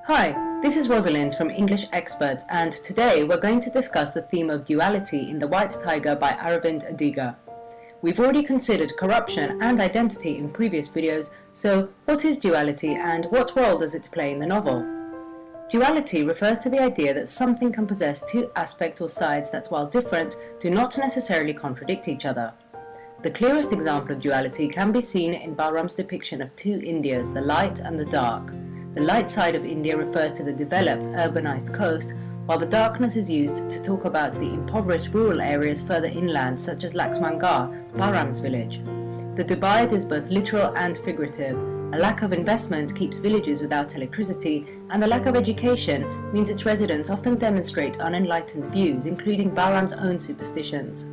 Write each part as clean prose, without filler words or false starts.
Hi, this is Rosalind from English Experts, and today we're going to discuss the theme of duality in The White Tiger by Aravind Adiga. We've already considered corruption and identity in previous videos, so what is duality and what role does it play in the novel? Duality refers to the idea that something can possess two aspects or sides that, while different, do not necessarily contradict each other. The clearest example of duality can be seen in Balram's depiction of two Indias, the light and the dark. The light side of India refers to the developed, urbanized coast, while the darkness is used to talk about the impoverished rural areas further inland, such as Laxmangarh, Balram's village. The divide is both literal and figurative. A lack of investment keeps villages without electricity, and the lack of education means its residents often demonstrate unenlightened views, including Balram's own superstitions.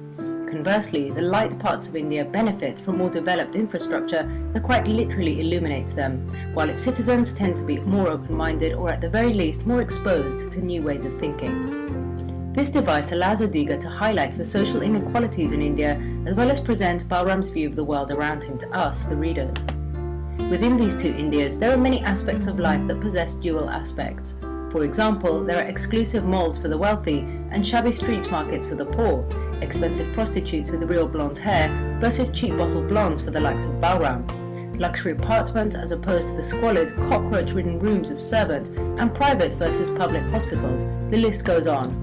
Conversely, the light parts of India benefit from more developed infrastructure that quite literally illuminates them, while its citizens tend to be more open-minded or at the very least more exposed to new ways of thinking. This device allows Adiga to highlight the social inequalities in India as well as present Balram's view of the world around him to us, the readers. Within these two Indias, there are many aspects of life that possess dual aspects. For example, there are exclusive malls for the wealthy and shabby street markets for the poor, expensive prostitutes with real blonde hair versus cheap bottle blondes for the likes of Balram, luxury apartments as opposed to the squalid, cockroach-ridden rooms of servant, and private versus public hospitals. The list goes on.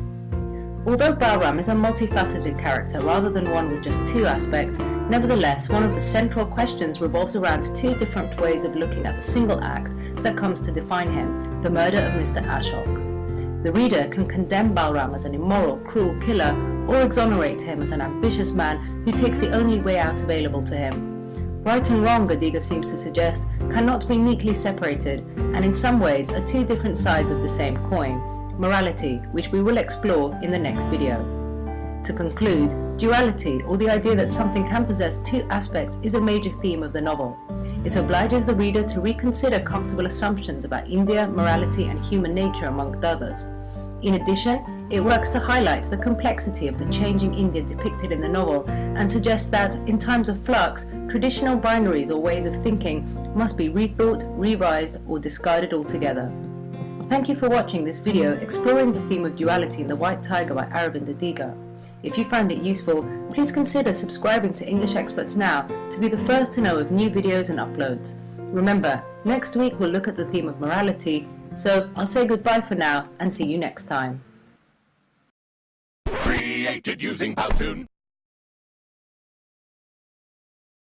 Although Balram is a multifaceted character rather than one with just two aspects, nevertheless one of the central questions revolves around two different ways of looking at the single act that comes to define him, the murder of Mr. Ashok. The reader can condemn Balram as an immoral, cruel killer, or exonerate him as an ambitious man who takes the only way out available to him. Right and wrong, Adiga seems to suggest, cannot be neatly separated, and in some ways are two different sides of the same coin. Morality, which we will explore in the next video. To conclude, duality, or the idea that something can possess two aspects, is a major theme of the novel. It obliges the reader to reconsider comfortable assumptions about India, morality, and human nature, among others. In addition, it works to highlight the complexity of the changing India depicted in the novel and suggests that, in times of flux, traditional binaries or ways of thinking must be rethought, revised, or discarded altogether. Thank you for watching this video exploring the theme of duality in The White Tiger by Aravind Adiga. If you found it useful, please consider subscribing to English Experts now to be the first to know of new videos and uploads. Remember, next week we'll look at the theme of morality, so I'll say goodbye for now and see you next time. Created using Powtoon.